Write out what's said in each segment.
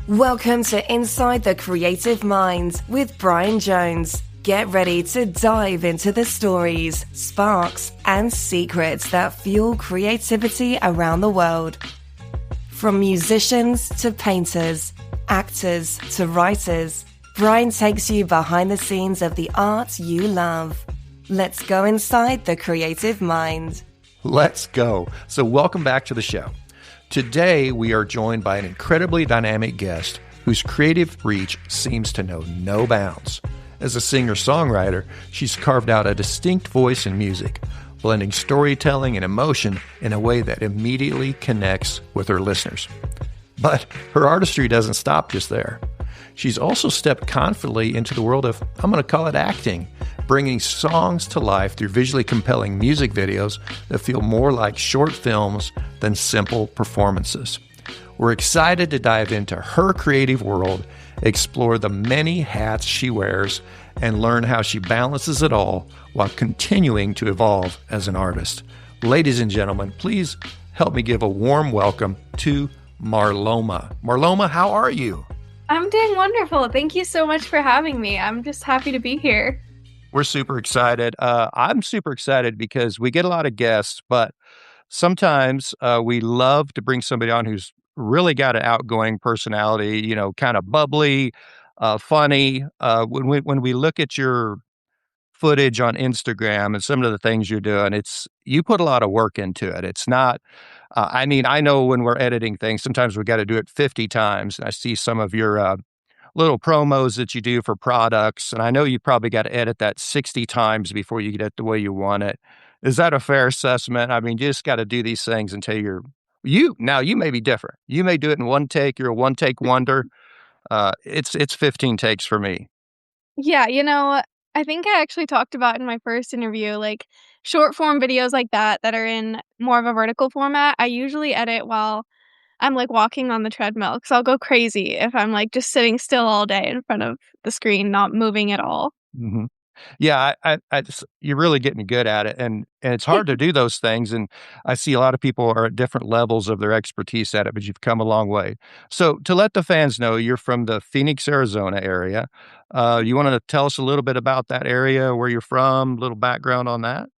Welcome to Inside the Creative Mind with Brian Jones. Get ready to dive into the stories, sparks, and secrets that fuel creativity around the world. From musicians to painters, actors to writers, Brian takes you behind the scenes of the art you love. Let's go inside the creative mind. Let's go. So welcome back to the show. Today, we are joined by an incredibly dynamic guest whose creative reach seems to know no bounds. As a singer-songwriter, she's carved out a distinct voice in music, blending storytelling and emotion in a way that immediately connects with her listeners. But her artistry doesn't stop just there. She's also stepped confidently into the world of, I'm going to call it acting, bringing songs to life through visually compelling music videos that feel more like short films than simple performances. We're excited to dive into her creative world, explore the many hats she wears, and learn how she balances it all while continuing to evolve as an artist. Ladies and gentlemen, please help me give a warm welcome to Marloma. Marloma, how are you? I'm doing wonderful. Thank you so much for having me. I'm just happy to be here. We're super excited. I'm super excited because we get a lot of guests, but sometimes we love to bring somebody on who's really got an outgoing personality, kind of bubbly, funny. When we look at your footage on Instagram and some of the things you're doing, you put a lot of work into it. It's not, I know when we're editing things, sometimes we got to do it 50 times. I see some of your little promos that you do for products, and I know you probably got to edit that 60 times before you get it the way you want it. Is that a fair assessment? I mean, you just got to do these things until now you may be different. You may do it in one take. You're a one take wonder. It's 15 takes for me. Yeah, I think I actually talked about in my first interview, like short form videos like that are in more of a vertical format. I usually edit while I'm like walking on the treadmill because I'll go crazy if I'm like just sitting still all day in front of the screen, not moving at all. Mm-hmm. Yeah, I just, you're really getting good at it, and it's hard to do those things. And I see a lot of people are at different levels of their expertise at it, but you've come a long way. So to let the fans know, you're from the Phoenix, Arizona area. You want to tell us a little bit about that area, where you're from, a little background on that?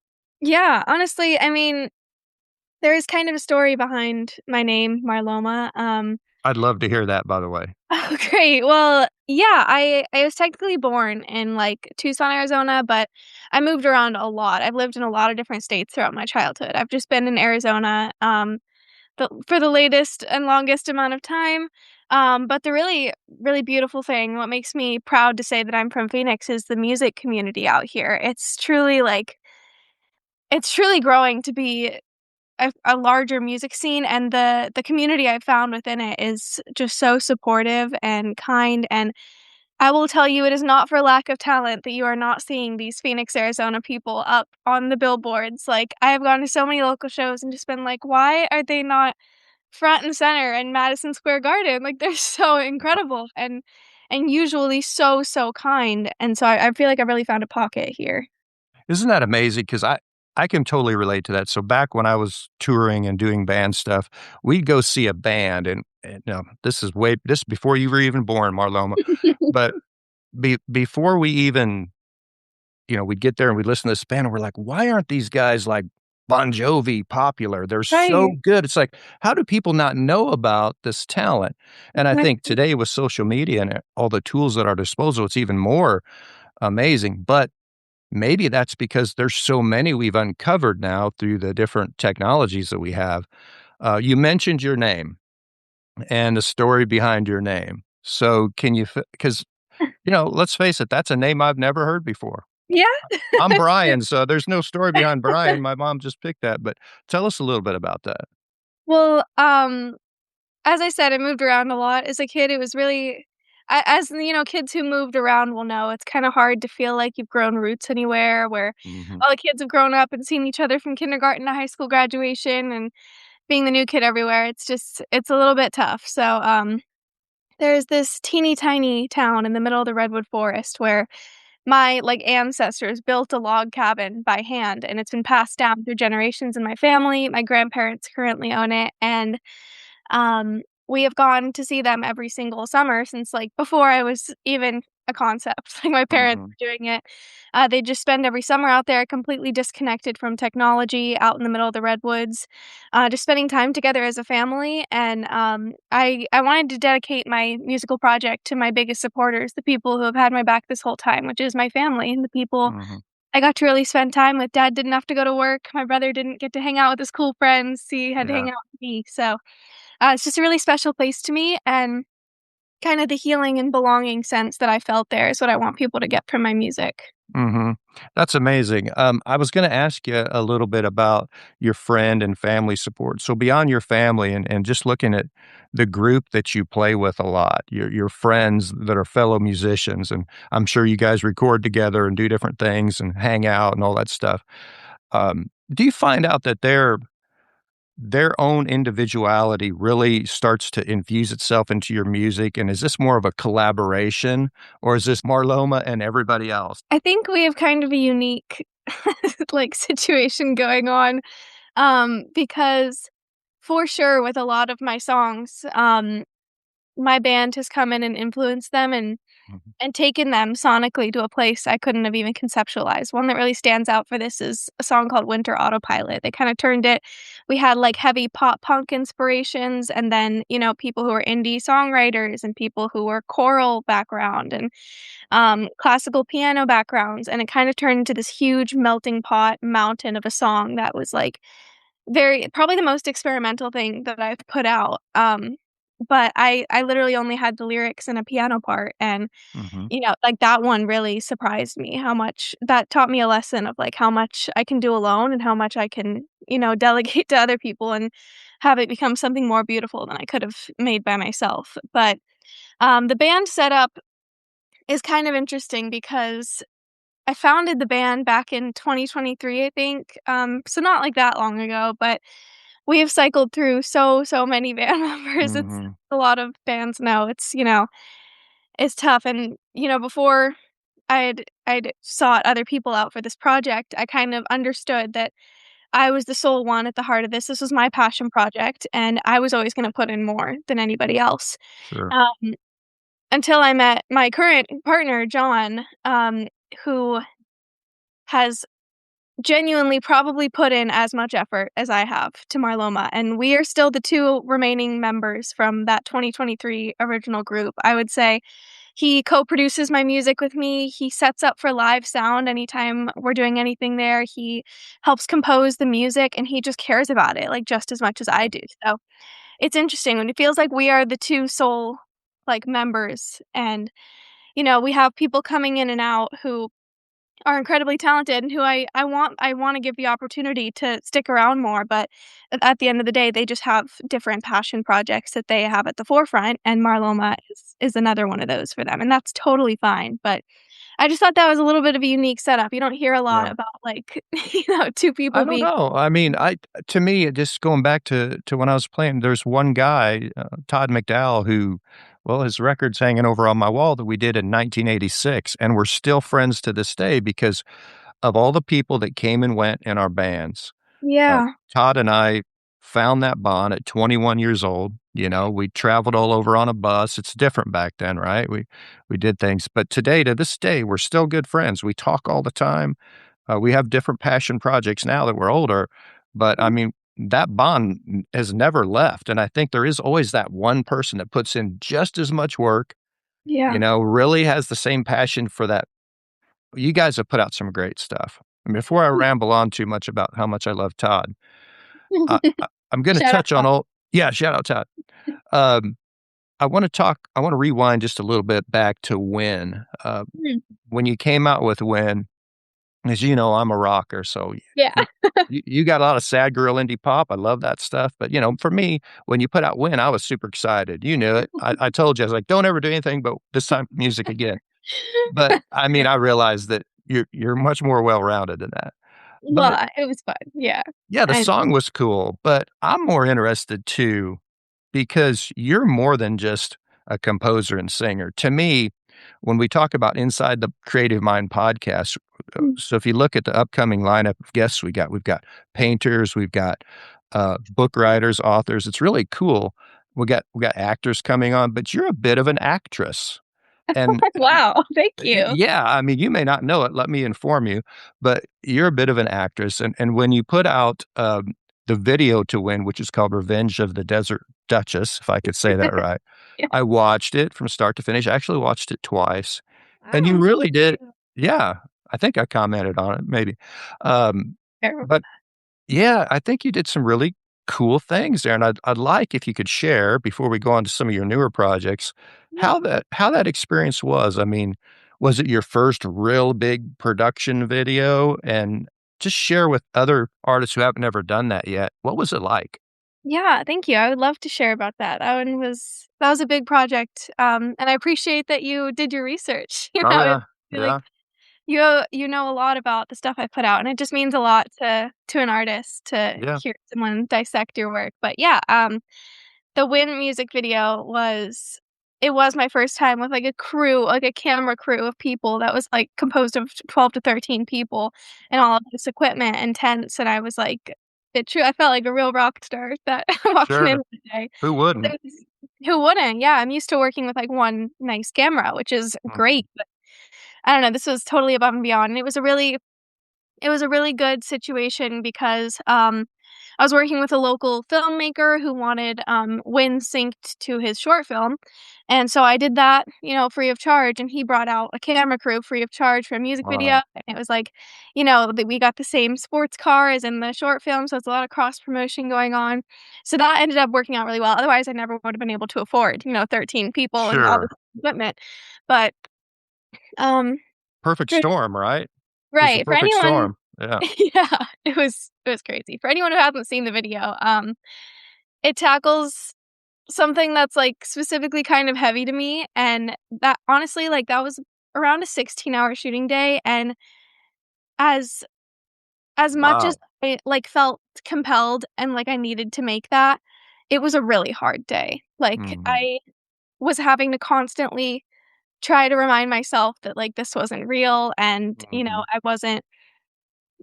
Yeah, honestly, I mean, there is kind of a story behind my name, Marloma. I'd love to hear that, by the way. Oh, great. Well, yeah, I was technically born in like Tucson, Arizona, but I moved around a lot. I've lived in a lot of different states throughout my childhood. I've just been in Arizona for the latest and longest amount of time. But the really, really beautiful thing, what makes me proud to say that I'm from Phoenix, is the music community out here. It's truly growing to be a larger music scene, and the community I've found within it is just so supportive and kind, and I will tell you, it is not for lack of talent that you are not seeing these Phoenix, Arizona people up on the billboards. Like, I have gone to so many local shows and just been like, "Why are they not front and center in Madison Square Garden?" Like, they're so incredible and usually so, so kind, and so I feel like I really found a pocket here. Isn't that amazing? Because I can totally relate to that. So back when I was touring and doing band stuff, we'd go see a band, and no, this is before you were even born, Marloma. But before we even, we'd get there and we'd listen to this band, and we're like, why aren't these guys like Bon Jovi popular? They're so Right. good. It's like, how do people not know about this talent? And I think today with social media and all the tools at our disposal, it's even more amazing. But maybe that's because there's so many we've uncovered now through the different technologies that we have. You mentioned your name and the story behind your name. So can you, because, let's face it, that's a name I've never heard before. Yeah. I'm Brian, so there's no story behind Brian. My mom just picked that, but tell us a little bit about that. Well, as I said, I moved around a lot. As a kid, it was really as, kids who moved around will know, it's kinda hard to feel like you've grown roots anywhere where Hmm. all the kids have grown up and seen each other from kindergarten to high school graduation and being the new kid everywhere. It's a little bit tough. So, there's this teeny tiny town in the middle of the redwood forest where my, like, ancestors built a log cabin by hand, and it's been passed down through generations in my family. My grandparents currently own it, and we have gone to see them every single summer since, like, before I was even a concept. Like, my parents Mhm. were doing it. They just spend every summer out there completely disconnected from technology, out in the middle of the redwoods, just spending time together as a family, and, I wanted to dedicate my musical project to my biggest supporters, the people who have had my back this whole time, which is my family and the people Mhm. I got to really spend time with. Dad didn't have to go to work, my brother didn't get to hang out with his cool friends, he had to Yeah. hang out with me, so, it's just a really special place to me, and kinda the healing and belonging sense that I felt there is what I want people to get from my music. Mhm. That's amazing. I was gonna ask you a little bit about your friend and family support. So beyond your family and just looking at the group that you play with a lot, your friends that are fellow musicians, and I'm sure you guys record together and do different things and hang out and all that stuff. Do you find out that their own individuality really starts to infuse itself into your music, and is this more of a collaboration, or is this Marloma and everybody else? I think we have kind of a unique, like, situation going on, because for sure with a lot of my songs, my band has come in and influenced them Mhm. and taken them sonically to a place I couldn't have even conceptualized. One that really stands out for this is a song called Winter Autopilot. They kinda turned it we had, like, heavy pop punk inspirations and then, people who are indie songwriters and people who were choral background and, classical piano backgrounds, and it kinda turned into this huge melting pot mountain of a song that was, like, very probably the most experimental thing that I've put out, but I literally only had the lyrics and a piano part, and, Mhm. like, that one really surprised me how much that taught me a lesson of, like, how much I can do alone and how much I can, delegate to other people and have it become something more beautiful than I could have made by myself, but, the band setup is kind of interesting because I founded the band back in 2023, I think, so not, like, that long ago, but we have cycled through so many band members, it's Mhm. a lot of bands know it's tough, and, before I'd sought other people out for this project, I kind of understood that I was the sole one at the heart of this. This was my passion project, and I was always gonna put in more than anybody else. Sure. Um, until I met my current partner, John, who has genuinely probably put in as much effort as I have to Marloma, and we are still the 2 remaining members from that 2023 original group. I would say he co-produces my music with me, he sets up for live sound anytime we're doing anything there, he helps compose the music, and he just cares about it, like, just as much as I do, so it's interesting when it feels like we are the 2 sole, like, members, and, we have people coming in and out who are incredibly talented and who I wanna give the opportunity to stick around more, but at the end of the day, they just have different passion projects that they have at the forefront, and Marloma is another one of those for them, and that's totally fine, but I just thought that was a little bit of a unique setup. You don't hear a lot Yeah. about, like, 2 I people don't being know. I mean, to me, just going back to when I was playing, there's one guy, Todd McDowell, who, well, his record's hanging over on my wall that we did in 1986, and we're still friends to this day because of all the people that came and went in our bands. Uh, Yeah. Todd and I found that bond at 21 years old. We traveled all over on a bus. It's different back then, right? We did things, but today, to this day, we're still good friends. We talk all the time. We have different passion projects now that we're older, but I Mhm. mean, that bond has never left. And I think there is always that one person that puts in just as much work, Yeah. really has the same passion for that. You guys have put out some great stuff. And before I ramble on too much about how much I love Todd, I'm going to Shout out touch on Todd. all, yeah, shout out Todd. Um, I want to rewind just a little bit back to Mhm. when you came out with When. As you know, I'm a rocker, so Yeah. you you got a lot of sad girl indie pop. I love that stuff, but, for me, when you put out When, I was super excited. You knew it. I told you, I was like, "Don't ever do anything but this time music again." But, I mean, I realized that you're much more well-rounded than that. But, Well, it was fun, yeah. yeah, the And song was cool, but I'm more interested too because you're more than just a composer and singer. To me, when we talk about Inside the Creative Mind podcast, mm, so if you look at the upcoming lineup of guests we've got painters, we've got book writers, authors. It's really cool. we got actors coming on, but you're a bit of an actress. And Wow, thank you. yeah, I mean, you may not know it. Let me inform you, but you're a bit of an actress. And when you put out the video to win, which is called Revenge of the Desert Duchess, if I could say that right, Yeah. I watched it from start to finish. I actually watched it twice. And you Wow, really did. thank you. Yeah, I think I commented on it, maybe. Um, Terrible. but yeah, I think you did some really cool things there, and I'd like if you could share before we go on to some of your newer projects, Yeah. how that experience was. I mean, was it your first real big production video? And just share with other artists who haven't ever done that yet. What was it like? Yeah, thank you. I would love to share about that. That was a big project, and I appreciate that you did your research. Oh yeah, Like yeah, you know a lot about the stuff I put out, and it just means a lot to an artist to yeah. hear someone dissect your work. But yeah, the Win music video was my first time with, like, a crew, like, a camera crew of people that was, like, composed of 12 to 13 people and all of this equipment and tents, and I was like I felt like a real rock star that walking in Sure. that day. Who wouldn't? Who wouldn't? Yeah, I'm used to working with, like, one nice camera, which is Mm, great, but I don't know, this was totally above and beyond, and it was a really good situation because, I was working with a local filmmaker who wanted, Win synced to his short film, and so I did that, free of charge, and he brought out a camera crew free of charge for a music video, wow. and it was like, that we got the same sports car as in the short film, so it's a lot of cross promotion going on. So that ended up working out really well, otherwise I never would have been able to afford, 13 people and all this Sure. equipment. But, um, Perfect for storm, right? It was the right, for perfect anyone. storm. Yeah. Yeah, it was crazy. For anyone who hasn't seen the video, it tackles something that's, like, specifically kind of heavy to me, and that honestly, like, that was around a 16-hour shooting day, and as as much as Wow. I, like, felt compelled and, like, I needed to make that, it was a really hard day. Like, Mhm. I was having to constantly try to remind myself that, like, this wasn't real and, Mhm.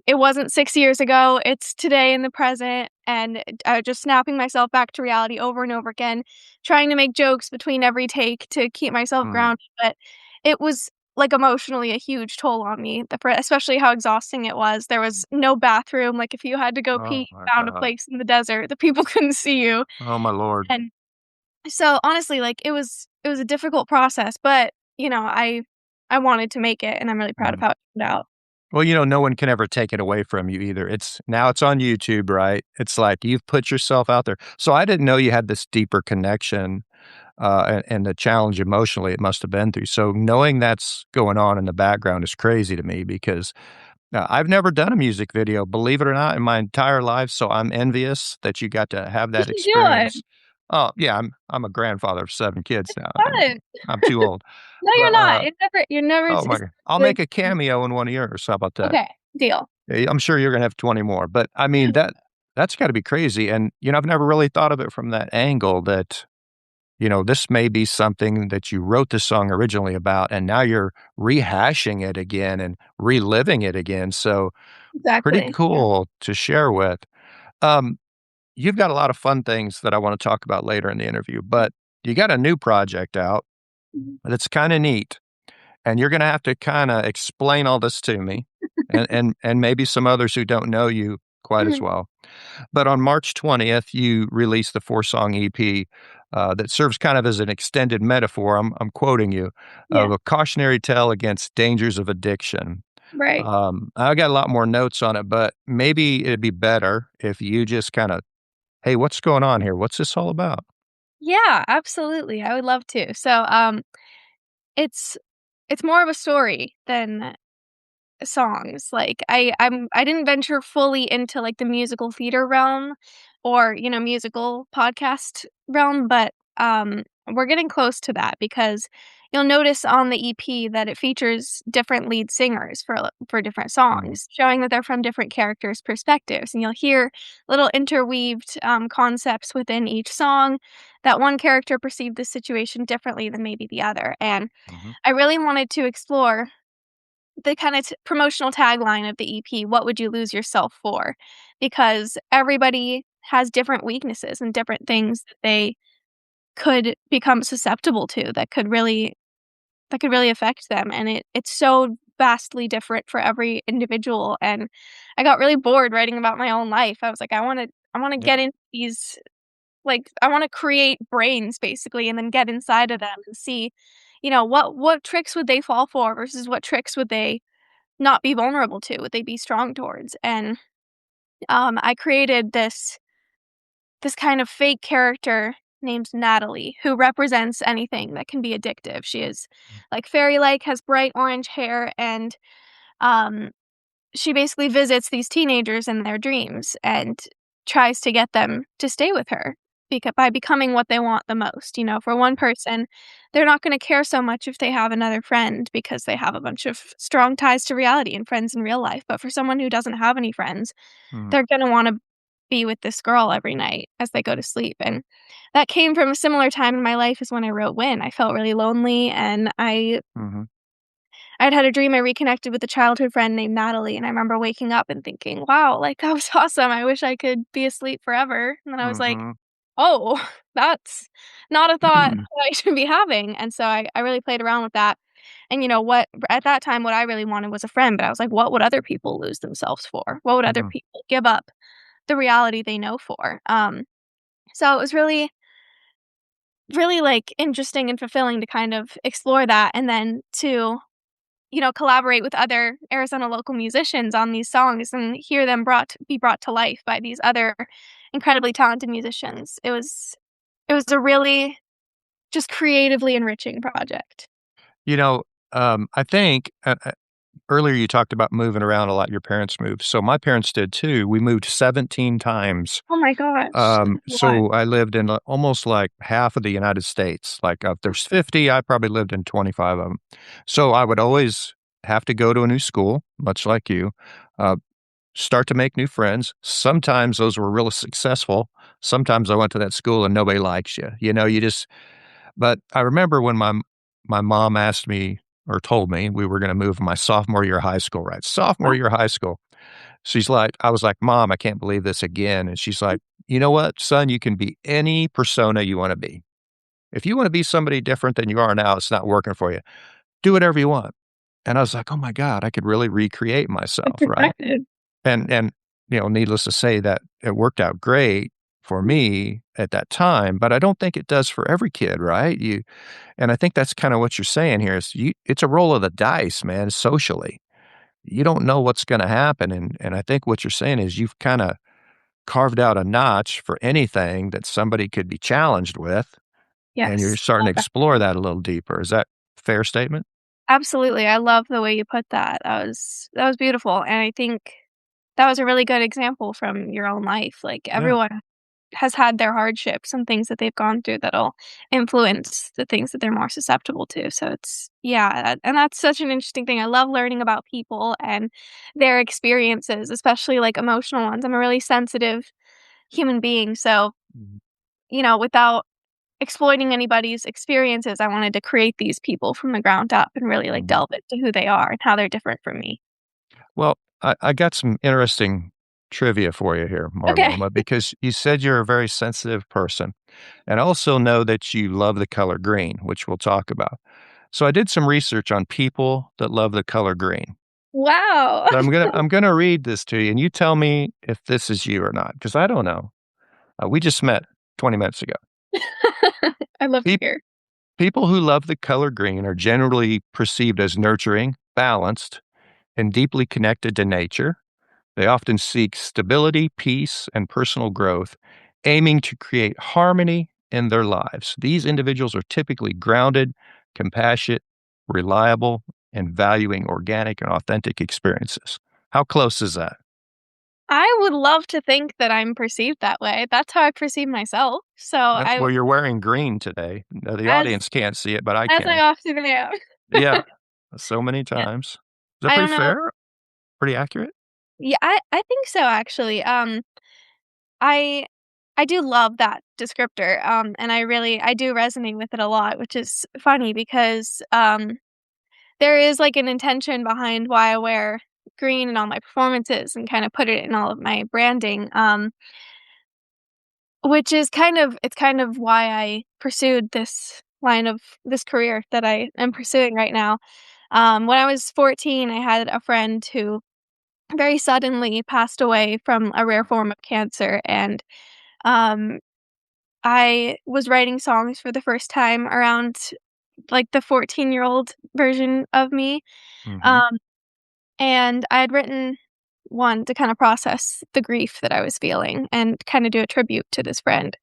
it wasn't 6 years ago, it's today in the present, and, just snapping myself back to reality over and over again, trying to make jokes between every take to keep myself Mm. grounded, but it was, like, emotionally a huge toll on me, especially how exhausting it was. There was no bathroom, like, if you had to go pee, Oh you my found a god. place in the desert, the people couldn't see you, Oh my lord. and so, honestly, like, it was a difficult process, but, I wanted to make it, and I'm really proud of Mm. how it turned out. Well, no one can ever take it away from you either. It's on YouTube, right? It's like you've put yourself out there. So I didn't know you had this deeper connection, and the challenge emotionally it must have been through. So knowing that's going on in the background is crazy to me because I've never done a music video, believe it or not, in my entire life. So I'm envious that you got to have You that should do it. experience. Oh yeah, I'm a grandfather of 7 kids now. Fun. I'm too old, No, you're but not. You're never oh my it's god, I'll like make a cameo in one of yours. How about that? okay, deal. Yeah, I'm sure you're gonna have 20 more, but I mean, that's gotta be crazy, and, I've never really thought of it from that angle that, this may be something that you wrote the song originally about, and now you're rehashing it again and reliving it again, so pretty Exactly. Yeah. cool to share with. Um, you've got a lot of fun things that I wanna talk about later in the interview, but you got a new project out Mhm. that's kinda neat, and you're gonna have to kinda explain all this to me and maybe some others who don't know you quite as Mhm. well. But on March 20th, you released the 4-song EP, that serves kind of as an extended metaphor, I'm quoting you, Yeah, of a cautionary tale against dangers of addiction. right. I got a lot more notes on it, but maybe it'd be better if you just kinda, "Hey, what's going on here? What's this all about?" Yeah, absolutely, I would love to. So, it's it's more of a story than songs. Like, I didn't venture fully into, like, the musical theater realm or, musical podcast realm, but, we're getting close to that because you'll notice on the EP that it features different lead singers for different Mhm, songs, showing that they're from different characters' perspectives, and you'll hear little interweaved, concepts within each song that one character perceived the situation differently than maybe the other, and mhm, I really wanted to explore the kinda promotional tagline of the EP, "What would you lose yourself for?" Because everybody has different weaknesses and different things that they could become susceptible to, that could really affect them, and it's so vastly different for every individual, and I got really bored writing about my own life. I was like, I wanna Yeah. get into these, like, I wanna create brains basically and then get inside of them and see, what tricks would they fall for versus what tricks would they not be vulnerable to, would they be strong towards, and, I created this kind of fake character named Natalie, who represents anything that can be addictive. She is, like, fairy-like, has bright orange hair, and, um, she basically visits these teenagers in their dreams and tries to get them to stay with her by becoming what they want the most. For one person, they're not gonna care so much if they have another friend because they have a bunch of strong ties to reality and friends in real life, but for someone who doesn't have any friends, Mhm. they're gonna wanna be with this girl every night as they go to sleep, and that came from a similar time in my life as when I wrote Win. I felt really lonely, and Mhm. I'd had a dream I reconnected with a childhood friend named Natalie, and I remember waking up and thinking, "Wow, like, that was awesome. I wish I could be asleep forever." And then I was like, Mhm. "Oh, that's not a thought that I should be having." And so I really played around with that. And what at that time, what I really wanted was a friend, but I was like, "What would other people lose themselves for? What would other Mhm. people give up the reality they know for?" So it was really, really, like, interesting and fulfilling to kind of explore that and then to collaborate with other Arizona local musicians on these songs and hear them be brought to life by these other incredibly talented musicians. It was a really just creatively enriching project. You know, I think, earlier you talked about moving around a lot, your parents moved, so my parents did too. We moved 17 times. Oh my gosh, that's a lot. So I lived in, almost, like, half of the United States. Like, if there's 50, I probably lived in 25 of them. So I would always have to go to a new school, much like you, uh, start to make new friends. Sometimes those were really successful. Sometimes I went to that school and nobody likes you. You just but I remember when my mom asked me or told me we were gonna move my sophomore year of high school, right? Sophomore Wow. year of high school. I was like, "Mom, I can't believe this again." And she's like, "You know what, son? You can be any persona you wanna be. If you wanna be somebody different than you are now, it's not working for you. Do whatever you want." And I was like, "Oh my god, I could really recreate Good myself," right? perspective. And, needless to say that it worked out great for me at that time, but I don't think it does for every kid, right? And I think that's kinda what you're saying here is it's a roll of the dice, man, socially. You don't know what's gonna happen, and I think what you're saying is you've kinda carved out a notch for anything that somebody could be challenged with, and you're Yes, starting to love that. explore that a little deeper. Is that a fair statement? Absolutely, I love the way you put that. That was beautiful, and I think that was a really good example from your own life. Like, Yeah. everyone has had their hardships and things that they've gone through that'll influence the things that they're more susceptible to. So and that's such an interesting thing. I love learning about people and their experiences, especially like emotional ones. I'm a really sensitive human being. So, Mhm. without exploiting anybody's experiences, I wanted to create these people from the ground up and really like Mhm. delve into who they are and how they're different from me. Well, I got some interesting trivia for you here, Okay. Marloma, because you said you're a very sensitive person, and I also know that you love the color green, which we'll talk about. So I did some research on people that love the color green. Wow. So I'm gonna read this to you, and you tell me if this is you or not, because I don't know. We just met 20 minutes ago. I love to Peop hear. People who love the color green are generally perceived as nurturing, balanced, and deeply connected to nature. They often seek stability, peace, and personal growth, aiming to create harmony in their lives. These individuals are typically grounded, compassionate, reliable, and valuing organic and authentic experiences. How close is that? I would love to think that I'm perceived that way. That's how I perceive myself. So I Well, you're wearing green today. Now, the as audience can't see it, but I as I can. often am. Yeah, so many Yeah. times. Is that I pretty don't know. fair? Pretty accurate? Yeah, I think so actually. I I do love that descriptor. And I do resonate with it a lot, which is funny because there is like an intention behind why I wear green in all my performances and kind of put it in all of my branding. Which is it's kind of why I pursued this career that I am pursuing right now. When I was 14, I had a friend who very suddenly passed away from a rare form of cancer, and, um, I was writing songs for the first time around, like, the 14-year-old version of me, Hmm. um, and I had written one to kinda process the grief that I was feeling and kinda do a tribute to this friend.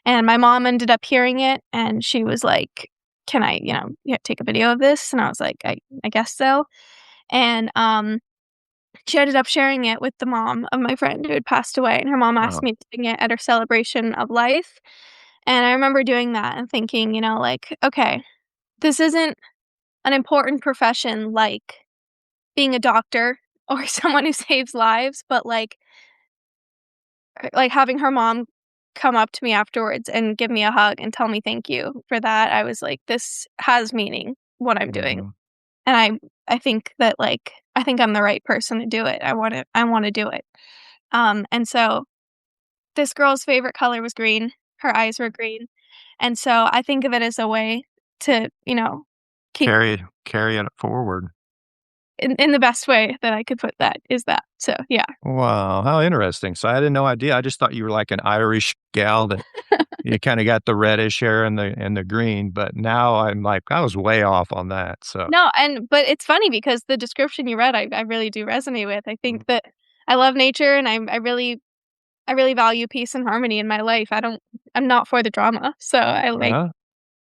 And my mom ended up hearing it, and she was like, "Can I, yeah, take a video of this?" And I was like, "I guess so." And, she ended up sharing it with the mom of my friend who had passed away, and her mom asked Oh, me to sing it at her celebration of life. And I remember doing that and thinking, like, "Okay, this isn't an important profession like being a doctor or someone who saves lives, but, like, having her mom come up to me afterwards and give me a hug and tell me thank you for that, I was like, "This has meaning, what I'm doing." hmm. And I think that, like, I think I'm the right person to do it. I wanna do it. And so this girl's favorite color was green, her eyes were green, and so I think of it as a way to, keep Carry it forward. in the best way that I could put that is that. So, yeah. Wow, how interesting. So I had no idea. I just thought you were like an Irish gal that you kinda got the reddish hair and the green, but now I'm like, I was way off on that, so No, but it's funny because the description you read, I really do resonate with. I mm, think that I love nature and I really value peace and harmony in my life. I'm not for the drama, so I like. yeah,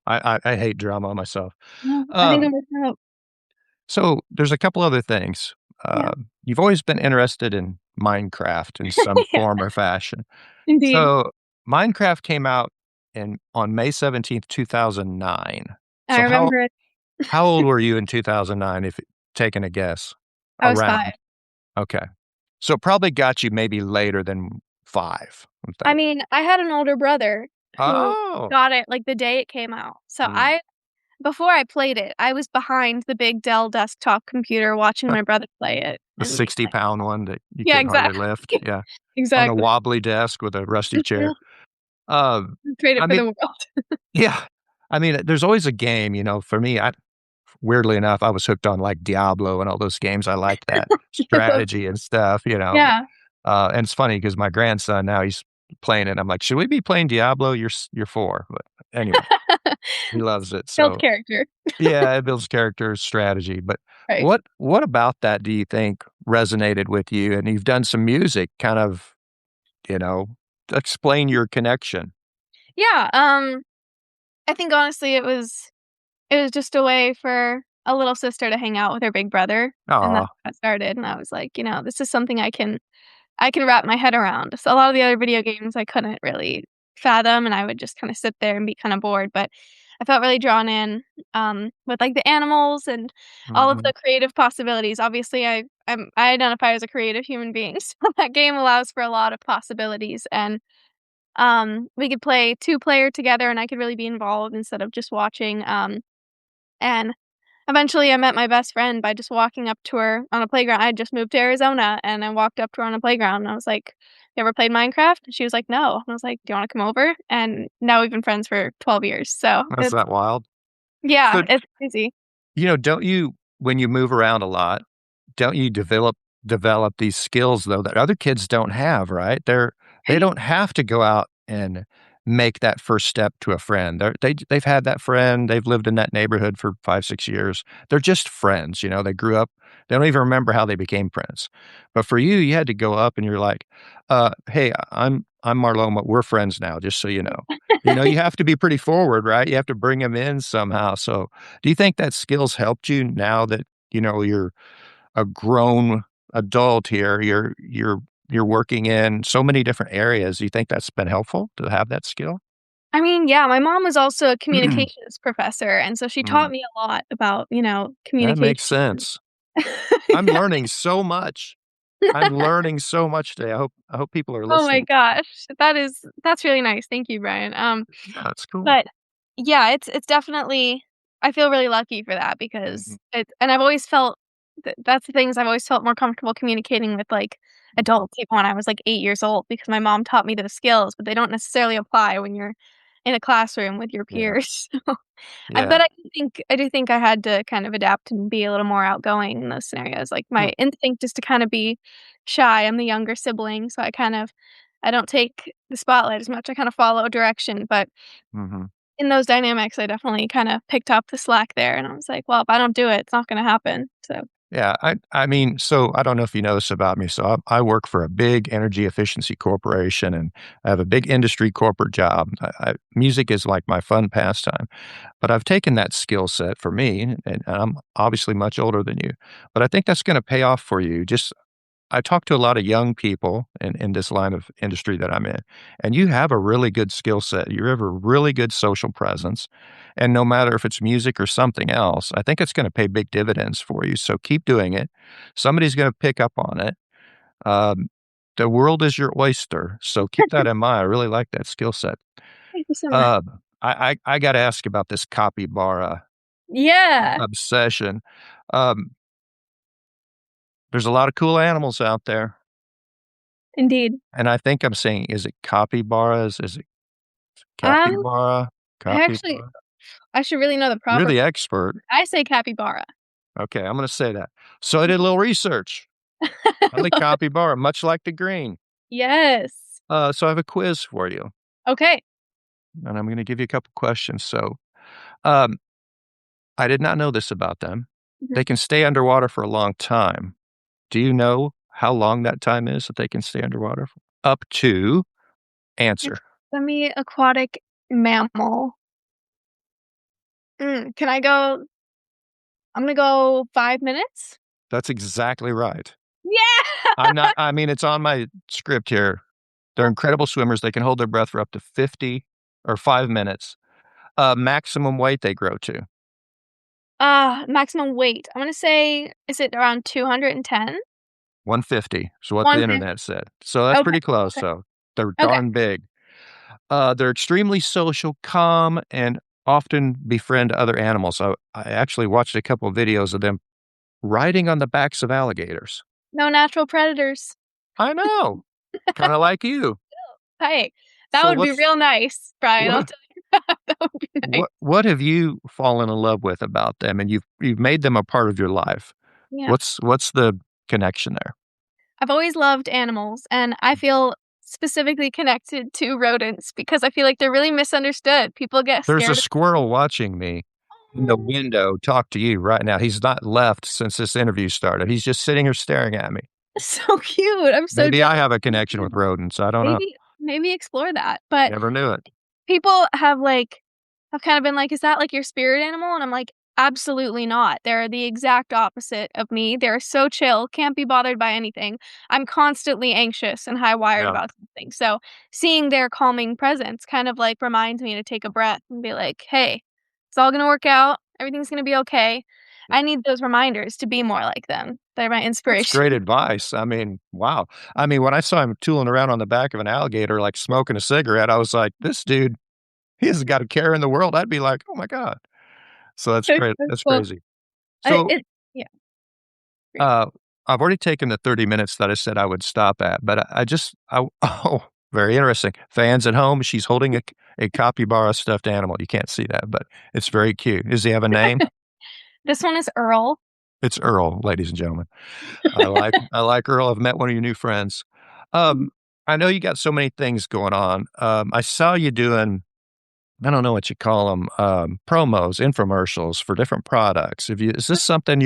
I hate drama myself. No, I think Um, I'm working out. so there's a couple other things. Yeah. You've always been interested in Minecraft in some Yeah, form or fashion. indeed. So Minecraft came out on May 17th, 2009. I So remember it. how old were you in 2009, if taking a guess? I was 5. Around. Okay. So it probably got you maybe later than 5, I'm I thinking. mean, I had an older brother who Oh. got it, like, the day it came out. So Mm. before I played it, I was behind the big Dell desktop computer watching my brother play it The and being like, 60-pound one that you "Yeah, couldn't hardly exactly. lift, yeah, on a Exactly. wobbly desk with a rusty chair. Um, Trade it I for mean the world." yeah. I mean, there's always a game, for me, weirdly enough, I was hooked on, like, Diablo and all those games, I like that I love. strategy and stuff. Yeah. And it's funny because my grandson now, he's playing it, I'm like, "Should we be playing Diablo? You're 4," but anyway, he loves it, Builds so character. yeah, it builds character strategy, but Right. what about that do you think resonated with you? And you've done some music, kind of, you know, explain your connection. Yeah, I think honestly it was just a way for a little sister to hang out with her big brother, and that's Aw, how it started, and I was like, "This is something I can wrap my head around." So a lot of the other video games I couldn't really fathom, and I would just kinda sit there and be kinda bored, but I felt really drawn in, with, like, the animals and all of mhm, the creative possibilities. Obviously, I identify as a creative human being, so that game allows for a lot of possibilities, and, we could play two-player together, and I could really be involved instead of just watching, and eventually, I met my best friend by just walking up to her on a playground. I had just moved to Arizona, and I walked up to her on a playground, and I was like, "You ever played Minecraft?" And she was like, "No." And I was like, "Do you wanna come over?" And now we've been friends for 12 years, so that's that wild. yeah, So, it's crazy. don't you when you move around a lot, don't you develop these skills, though, that other kids don't have, right? They Right? don't have to go out and make that first step to a friend. They've had that friend, they've lived in that neighborhood for 5, 6 years. They're just friends, they grew up they don't even remember how they became friends. But for you, you had to go up and you're like, hey, I'm Marloma, we're friends now, just so you know." You have to be pretty forward, right? You have to bring them in somehow. So, do you think that skills helped you now that, you're a grown adult here, you're working in so many different areas. Do you think that's been helpful to have that skill? I mean, yeah, my mom was also a communications professor, and so she taught Mm, me a lot about, that makes communication. sense. I'm Yeah. learning so much. I'm learning so much today. I hope people are Oh my listening. gosh. That's really nice. Thank you, Brian. Yeah, that's cool. But yeah, it's definitely I feel really lucky for that Mhm. because and I've always felt that's the things I've always felt more comfortable communicating with, like, adults even when I was, like, 8 years old because my mom taught me those skills, but they don't necessarily apply when you're in a classroom with your Yeah. peers. Yeah. But I do think I had to kind of adapt and be a little more outgoing in those scenarios, like, Hmm. my instinct is to kinda be shy. I'm the younger sibling, so I don't take the spotlight as much, I kinda follow direction, but Hmm. in those dynamics, I definitely kinda picked up the slack there, and I was like, "Well, if I don't do it, it's not gonna happen." So Yeah, I mean, so I don't know if you know this about me. So I work for a big energy efficiency corporation, and I have a big industry corporate job. Music is like my fun pastime, but I've taken that skill set for me, and I'm obviously much older than you, but I think that's going to pay off for you. Just I talk to a lot of young people in this line of industry that I'm in, and you have a really good skill set. You have a really good social presence. And no matter if it's music or something else, I think it's going to pay big dividends for you. So keep doing it. Somebody's going to pick up on it. Um, the world is your oyster. So keep that in mind. I really like that skill set. thank you so much. Uh, I got to ask about this capybara Yeah, obsession. Um, there's a lot of cool animals out there. indeed. And I think I'm saying, is it capybaras? Is it Um, capybara? I actually Capybara? I should really know the You're proper the expert. I say capybara. Okay, I'm gonna say that. So I did a little research on the capybara, much like the green. Yes. So I have a quiz for you, Okay. and I'm gonna give you a couple questions. So, um, I did not know this about them. Mhm. They can stay underwater for a long time. Do you know how long that time is that they can stay underwater for? Up to answer. Semi-aquatic mammal. Can I go I'm gonna go 5 minutes? That's exactly right. Yeah! I mean, it's on my script here. They're incredible swimmers. They can hold their breath for up to 50 or 5 minutes. Maximum weight they grow to, Maximum weight. I'm gonna say, is it around 210? 150 is what the 150. internet said. So that's Okay, pretty close, okay, so they're okay. darn big. They're extremely social, calm, and often befriend other animals. I actually watched a couple of videos of them riding on the backs of alligators. No natural predators. I know, kinda like you. Hey, that So would be real nice, Brian, I'll what tell you that. That would be nice. what have you fallen in love with about them, and you've made them a part of your life? Yeah. What's the connection there? I've always loved animals, and I feel specifically connected to rodents because I feel like they're really misunderstood. People get There's a scared of squirrel watching me in the oh, window talk to you right now. He's not left since this interview started. He's just sitting here staring at me. so cute. I'm so Maybe jealous. I have a connection with rodents. I don't know. Maybe explore that, but Never knew it. people have kind of been like, "Is that, like, your spirit animal?" And I'm like, "Absolutely not. They're the exact opposite of me. They're so chill, can't be bothered by anything. I'm constantly anxious and high-wired Yeah. about something." So, seeing their calming presence kind of, like, reminds me to take a breath and be like, "Hey, it's all gonna work out. Everything's gonna be okay." I need those reminders to be more like them. They're my That's inspiration. great advice. I mean, wow. I mean, when I saw him tooling around on the back of an alligator, like smoking a cigarette, I was like, this dude, he hasn't got a care in the world. I'd be like, oh my God. So that's great. That's That's cool. crazy. I So, it Yeah, great. uh, I've already taken the 30 minutes that I said I would stop at, but oh, very interesting. Fans at home, she's holding a capybara stuffed animal. You can't see that, but it's very cute. Does he have a name? This one is Earl. It's Earl, ladies and gentlemen. I like Earl. I've met one of your new friends. Um, I know you got so many things going on. I saw you doing, I don't know what you call them, promos, infomercials for different products. Is this something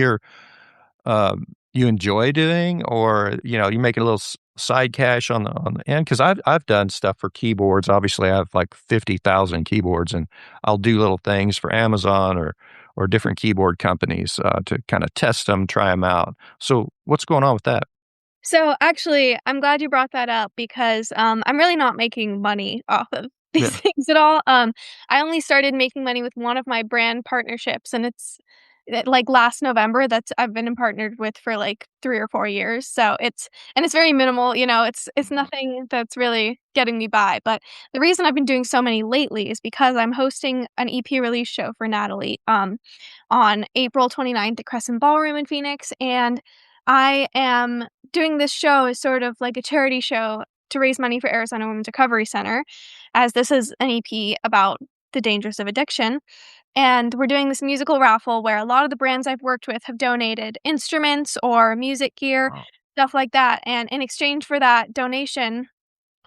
you enjoy doing, or you making a little side cash on the end? Because I've done stuff for keyboards. Obviously, I have like 50,000 keyboards, and I'll do little things for Amazon or different keyboard companies to kind of test them, try them out. So, what's going on with that? So, actually, I'm glad you brought that up because, I'm really not making money off of these Yeah. things at all. I only started making money with one of my brand partnerships, and like last November that's I've been partnered with for like 3 or 4 years. So it's very minimal, it's nothing that's really getting me by. But the reason I've been doing so many lately is because I'm hosting an EP release show for Natalie on April 29th at Crescent Ballroom in Phoenix. And I am doing this show as sort of like a charity show to raise money for Arizona Women's Recovery Center, as this is an EP about the dangers of addiction. And we're doing this musical raffle where a lot of the brands I've worked with have donated instruments or music gear, Wow. stuff like that. And in exchange for that donation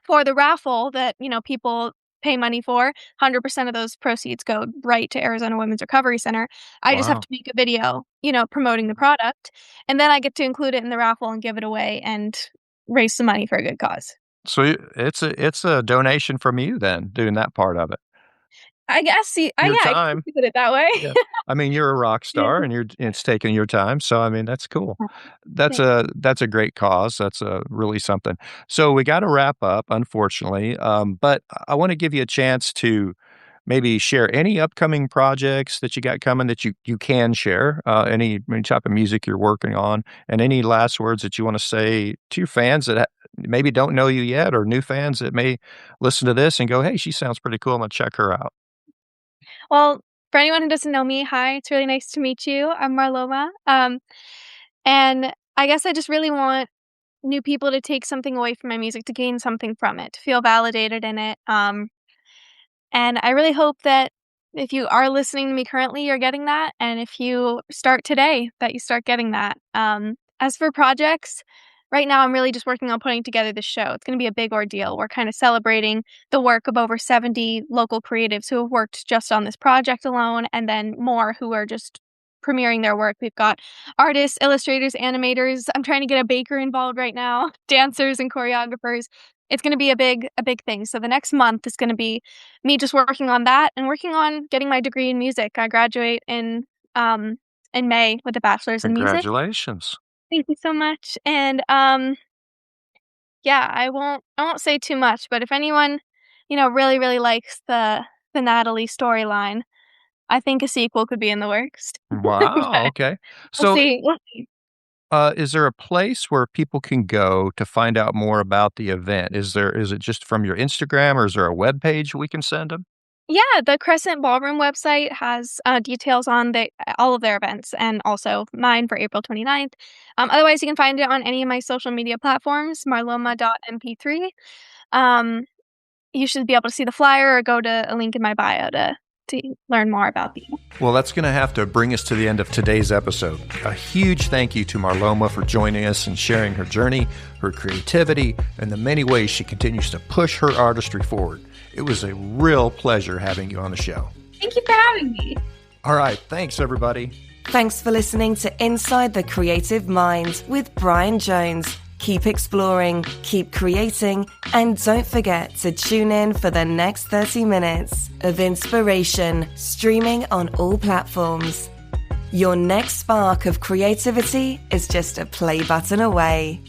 for the raffle that, people pay money for, 100% of those proceeds go right to Arizona Women's Recovery Center. I just have Wow. to make a video, promoting the product. And then I get to include it in the raffle and give it away and raise some money for a good cause. So it's a donation from you then, doing that part of it. I guess, Your yeah, I can time. put it that way. Yeah. I mean, you're a rock Yeah. star and it's taking your time. So, I mean, that's cool. That's Thanks. a great cause. That's really something. So we got to wrap up, unfortunately. But I want to give you a chance to maybe share any upcoming projects that you got coming that you can share, any type of music you're working on, and any last words that you want to say to your fans that maybe don't know you yet, or new fans that may listen to this and go, "Hey, she sounds pretty cool. I'm gonna check her out." Well, for anyone who doesn't know me, hi, it's really nice to meet you. I'm Marloma. And I guess I just really want new people to take something away from my music, to gain something from it, to feel validated in it. And I really hope that if you are listening to me currently, you're getting that. And if you start today, that you start getting that. As for projects, right now I'm really just working on putting together the show. It's going to be a big ordeal. We're kind of celebrating the work of over 70 local creatives who have worked just on this project alone, and then more who are just premiering their work. We've got artists, illustrators, animators. I'm trying to get a baker involved right now, dancers and choreographers. It's going to be a big thing. So the next month is going to be me just working on that and working on getting my degree in music. I graduate in May with a bachelor's in music. Congratulations. Thank you so much. And yeah, I won't say too much, but if anyone, really, really likes the Natalie storyline, I think a sequel could be in the works. Wow. But Okay. we'll So, see. We'll see. is there a place where people can go to find out more about the event? Is it just from your Instagram, or is there a web page we can send them? Yeah, the Crescent Ballroom website has details on all of their events, and also mine for April 29th. Otherwise, you can find it on any of my social media platforms, marloma.mp3. Um, you should be able to see the flyer or go to a link in my bio to learn more about the event. Well, that's going to have to bring us to the end of today's episode. A huge thank you to Marloma for joining us and sharing her journey, her creativity, and the many ways she continues to push her artistry forward. It was a real pleasure having you on the show. Thank you for having me. All right. Thanks, everybody. Thanks for listening to Inside the Creative Mind with Brian Jones. Keep exploring, keep creating, and don't forget to tune in for the next 30 minutes of inspiration, streaming on all platforms. Your next spark of creativity is just a play button away.